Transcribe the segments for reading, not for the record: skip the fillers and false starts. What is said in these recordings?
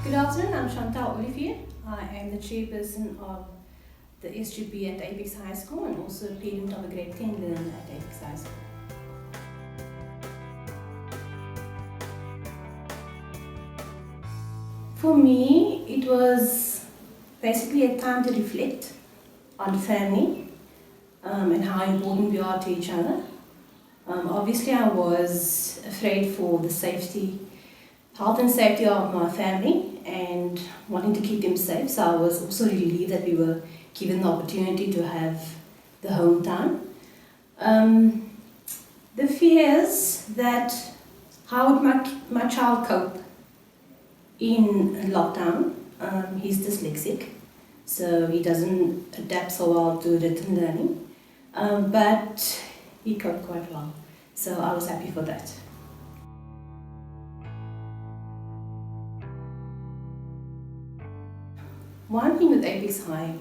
Good afternoon, I'm Shantel Olivier. I am the chairperson of the SGB at Apex High School and also a parent of a grade 10 learner at Apex High School. For me, it was basically a time to reflect on family and how important we are to each other. Obviously, I was afraid for the health and safety of my family and wanting to keep them safe. So I was also relieved that we were given the opportunity to have the home time. The fears that how would my child cope in lockdown. He's dyslexic, so he doesn't adapt so well to written learning, but he coped quite well. So I was happy for that. One thing with Apex High,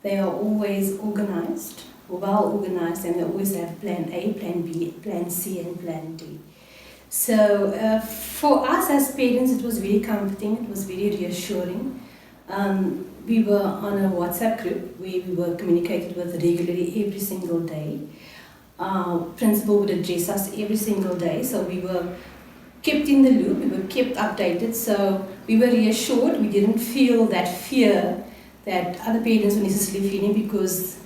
they are always organized, well organized, and they always have plan A, plan B, plan C, and plan D. So for us as parents, it was very comforting, it was very reassuring. We were on a WhatsApp group where we were communicated with regularly every single day. Our principal would address us every single day, so we were kept in the loop, we were kept updated, so we were reassured. We didn't feel that fear that other parents were necessarily feeling because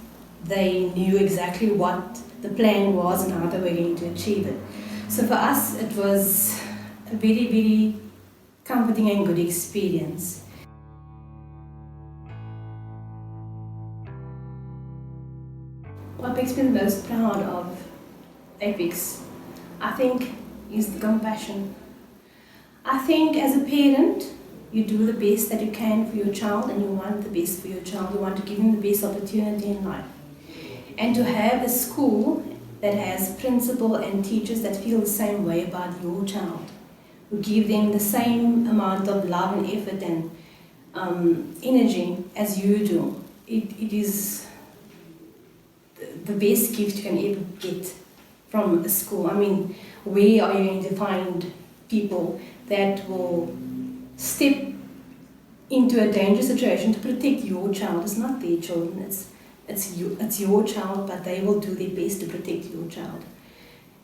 they knew exactly what the plan was and how they were going to achieve it. So for us, it was a very, very comforting and good experience. What makes me the most proud of Apex, I think, is the compassion. I think as a parent, you do the best that you can for your child and you want the best for your child. You want to give him the best opportunity in life. And to have a school that has principal and teachers that feel the same way about your child, who give them the same amount of love and effort and energy as you do, it is the best gift you can ever get from a school. I mean, where are you going to find people that will step into a dangerous situation to protect your child? It's not their children, it's your child, but they will do their best to protect your child.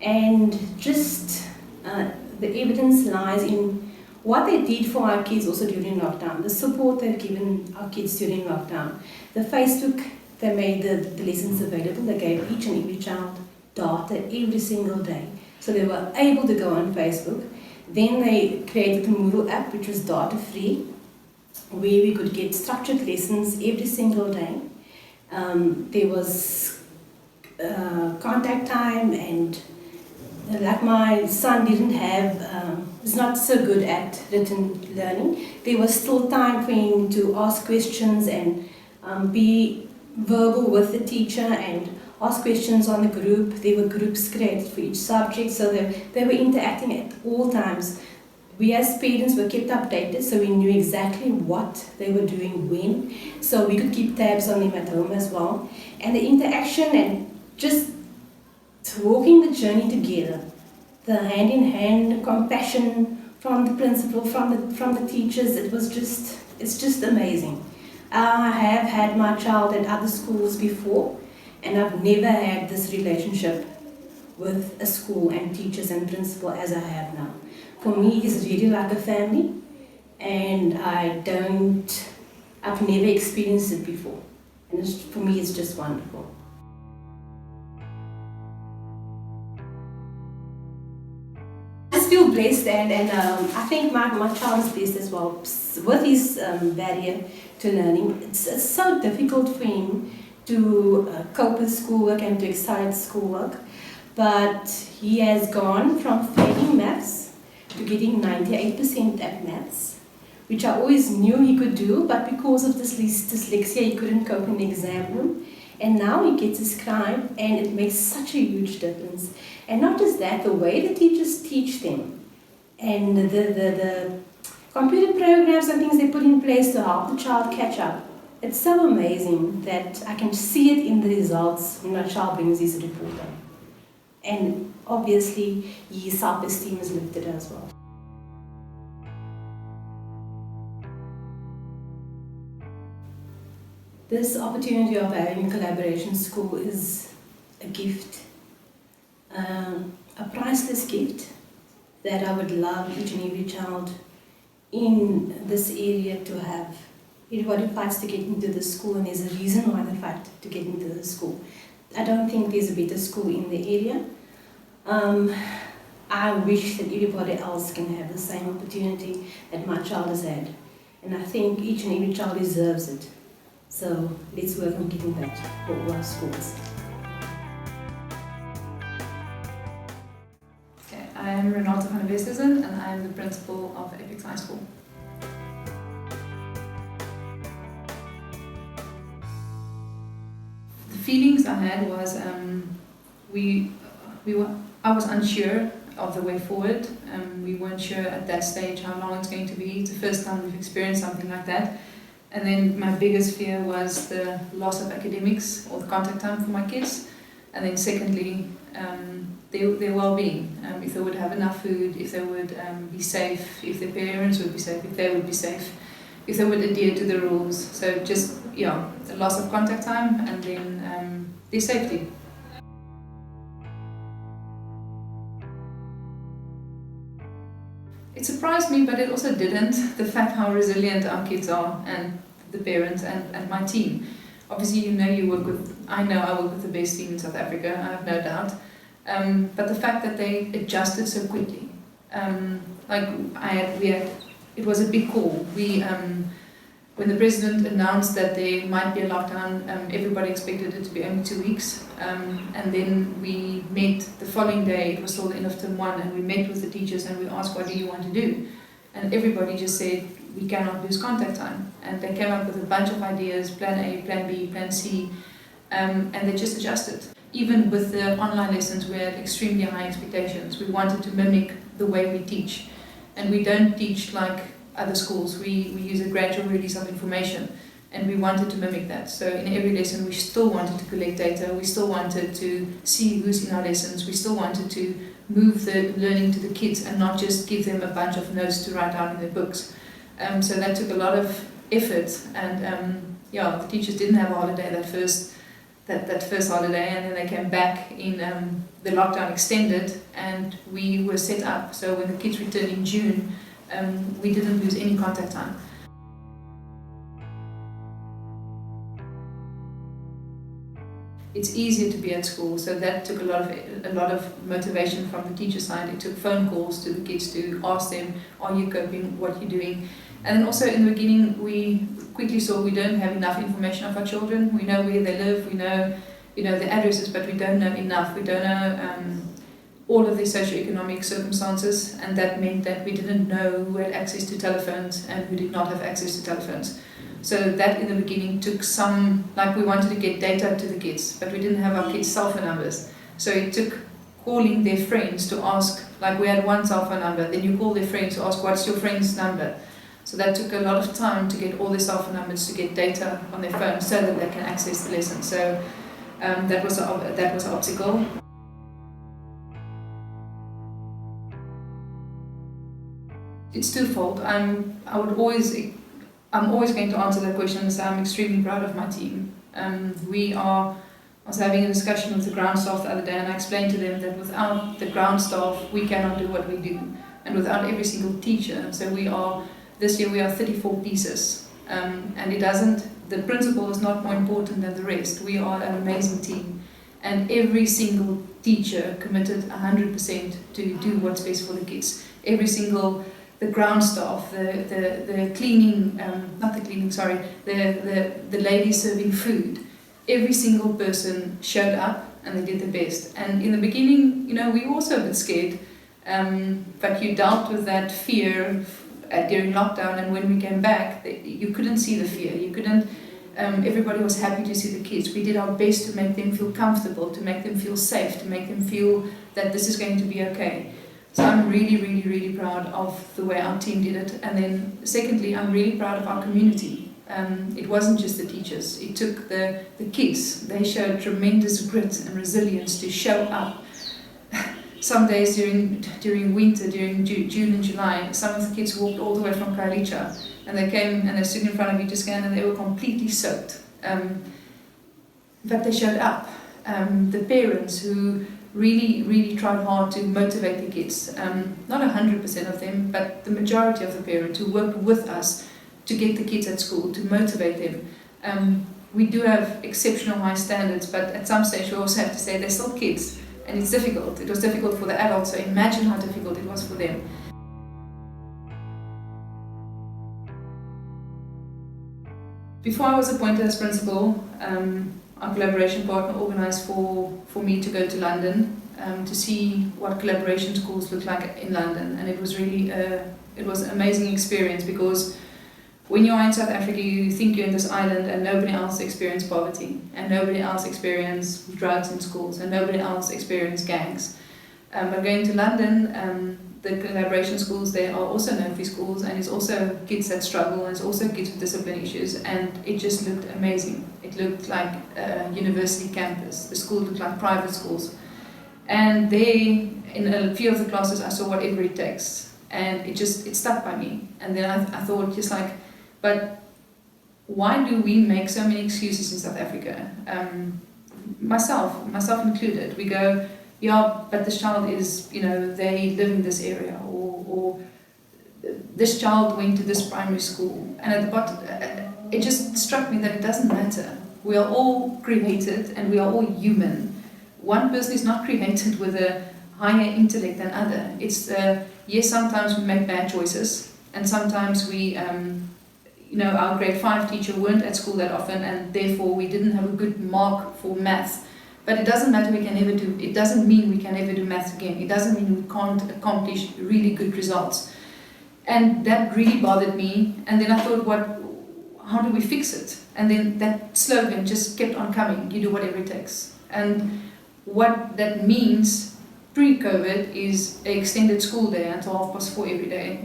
And just the evidence lies in what they did for our kids also during lockdown, the support they've given our kids during lockdown. The Facebook, they made the lessons available, they gave each and every child data every single day. So they were able to go on Facebook. Then they created the Moodle app, which was data free, where we could get structured lessons every single day. There was contact time, and like my son didn't have, is not so good at written learning, there was still time for him to ask questions and be verbal with the teacher and ask questions on the group. There were groups created for each subject, so they were interacting at all times. We as parents were kept updated, so we knew exactly what they were doing when, so we could keep tabs on them at home as well. And the interaction and just walking the journey together, the hand-in-hand compassion from the principal, from the teachers, it's just amazing. I have had my child at other schools before, and I've never had this relationship with a school and teachers and principal as I have now. For me, it's really like a family, and I've never experienced it before. And for me, it's just wonderful. I just feel blessed, and I think my child is blessed as well. With his barrier to learning, it's so difficult for him to cope with schoolwork and to excel at schoolwork, but he has gone from failing maths to getting 98% at maths, which I always knew he could do, but because of this dyslexia he couldn't cope in the exam room. And now he gets his scribe, and it makes such a huge difference. And not just that, the way the teachers teach them and the computer programs and things they put in place to help the child catch up. It's so amazing that I can see it in the results when my child brings his report up. And obviously, his self-esteem is lifted as well. This opportunity of having a collaboration school is a gift, a priceless gift that I would love each and every child in this area to have. Everybody fights to get into the school, and there's a reason why they fight to get into the school. I don't think there's a better school in the area. I wish that everybody else can have the same opportunity that my child has had. And I think each and every child deserves it. So let's work on getting that for all our schools. Okay, I am Renate from Westhuizen and I am the principal of Apex High School. The feelings I had was I was unsure of the way forward. We weren't sure at that stage how long it's going to be. It's the first time we've experienced something like that. And then my biggest fear was the loss of academics or the contact time for my kids. And then secondly, their well-being. If they would have enough food, if they would be safe, if their parents would be safe, if they would be safe, if they would adhere to the rules. So just, yeah, the loss of contact time and then their safety. It surprised me, but it also didn't, the fact how resilient our kids are and the parents and my team. Obviously, I know I work with the best team in South Africa, I have no doubt. But the fact that they adjusted so quickly, it was a big call. When the president announced that there might be a lockdown, everybody expected it to be only 2 weeks. And then we met the following day, it was still the end of term 1, and we met with the teachers and we asked, what do you want to do? And everybody just said, we cannot lose contact time. And they came up with a bunch of ideas, plan A, plan B, plan C, and they just adjusted. Even with the online lessons, we had extremely high expectations. We wanted to mimic the way we teach. And we don't teach like other schools. We use a gradual release of information, and we wanted to mimic that. So in every lesson we still wanted to collect data, we still wanted to see who's in our lessons, we still wanted to move the learning to the kids and not just give them a bunch of notes to write down in their books. So that took a lot of effort, and the teachers didn't have a holiday that first holiday, and then they came back in the lockdown extended, and we were set up. So when the kids returned in June, we didn't lose any contact time. It's easier to be at school, so that took a lot of motivation from the teacher side. It took phone calls to the kids to ask them, are you coping, what are you doing? And then also in the beginning we quickly saw we don't have enough information of our children. We know where they live, we know their addresses, but we don't know enough. We don't know all of their socioeconomic circumstances, and that meant that we didn't know who had access to telephones and who did not have access to telephones. So that in the beginning took we wanted to get data to the kids, but we didn't have our kids' cell phone numbers. So it took calling their friends to ask, we had one cell phone number, then you call their friends to ask, what's your friend's number? So that took a lot of time to get all their cell phone numbers to get data on their phone so that they can access the lesson. So that was an obstacle. It's twofold. I'm always going to answer that question and say I'm extremely proud of my team. I was having a discussion with the ground staff the other day, and I explained to them that without the ground staff we cannot do what we do, and without every single teacher. So this year we are 34 pieces, and the principal is not more important than the rest. We are an amazing team, and every single teacher committed 100% to do what's best for the kids. The ground staff, the cleaning, the ladies serving food, every single person showed up and they did their best. And in the beginning, we were also a bit scared, but you dealt with that fear during lockdown, and when we came back, you couldn't see the fear. You couldn't. Everybody was happy to see the kids. We did our best to make them feel comfortable, to make them feel safe, to make them feel that this is going to be okay. So I'm really, really, really proud of the way our team did it. And then secondly, I'm really proud of our community. It wasn't just the teachers, it took the kids. They showed tremendous grit and resilience to show up. Some days during winter, during June and July, some of the kids walked all the way from Kailicha, and they came and they stood in front of Westhuizen and they were completely soaked. But they showed up. The parents who really tried hard to motivate the kids. Not 100% of them, but the majority of the parents who worked with us to get the kids at school, to motivate them. We do have exceptional high standards, but at some stage we also have to say they're still kids, and it's difficult. It was difficult for the adults, so imagine how difficult it was for them. Before I was appointed as principal, our collaboration partner organised for me to go to London to see what collaboration schools look like in London, and it was really it was an amazing experience, because when you are in South Africa you think you're in this island and nobody else experienced poverty, and nobody else experienced drugs in schools, and nobody else experienced gangs. But going to London, the collaboration schools there are also no-fee schools, and it's also kids that struggle, and it's also kids with discipline issues, and it just looked amazing. It looked like a university campus. The school looked like private schools. And there, in a few of the classes, I saw whatever it takes, and it stuck by me. And then I thought, just like, but why do we make so many excuses in South Africa? Myself included. We go, yeah, but this child is, they live in this area, or this child went to this primary school. And at the bottom, it just struck me that it doesn't matter. We are all created and we are all human. One person is not created with a higher intellect than other. It's, yes, sometimes we make bad choices, and sometimes we, our grade 5 teacher weren't at school that often, and therefore we didn't have a good mark for maths. But it doesn't matter, it doesn't mean we can never do maths again. It doesn't mean we can't accomplish really good results. And that really bothered me. And then I thought, how do we fix it? And then that slogan just kept on coming, you do whatever it takes. And what that means pre-COVID is an extended school day until 4:30 every day.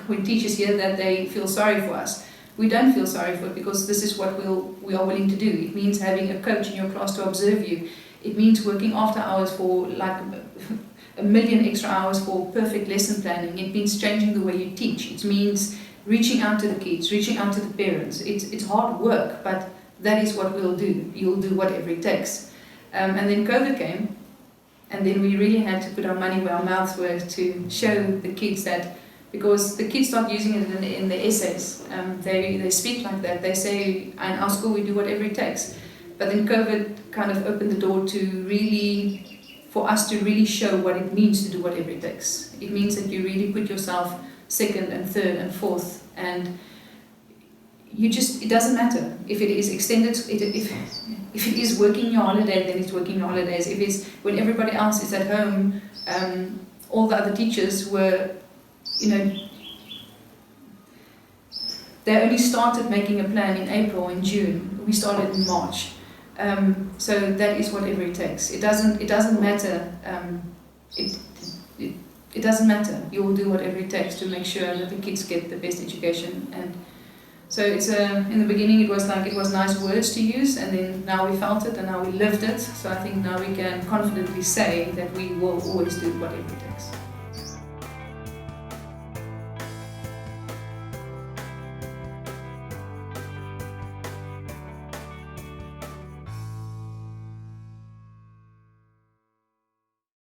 When teachers hear that, they feel sorry for us. We don't feel sorry for it, because this is what we are willing to do. It means having a coach in your class to observe you. It means working after hours for like a million extra hours for perfect lesson planning. It means changing the way you teach. It means reaching out to the kids, reaching out to the parents. It's hard work, but that is what we'll do. You'll do whatever it takes. And then COVID came, and then we really had to put our money where our mouths were to show the kids that, because the kids start using it in the essays. They speak like that. They say, in our school we do whatever it takes. But then COVID kind of opened the door for us to really show what it means to do whatever it takes. It means that you really put yourself second and third and fourth, and it doesn't matter if it is extended, if it is working your holiday, then it's working your holidays. If it's when everybody else is at home, all the other teachers were, they only started making a plan in April and June. We started in March. So that is whatever it takes. It doesn't matter. It doesn't matter. You will do whatever it takes to make sure that the kids get the best education. And so it's in the beginning it was nice words to use, and then now we felt it and now we lived it. So I think now we can confidently say that we will always do whatever it takes.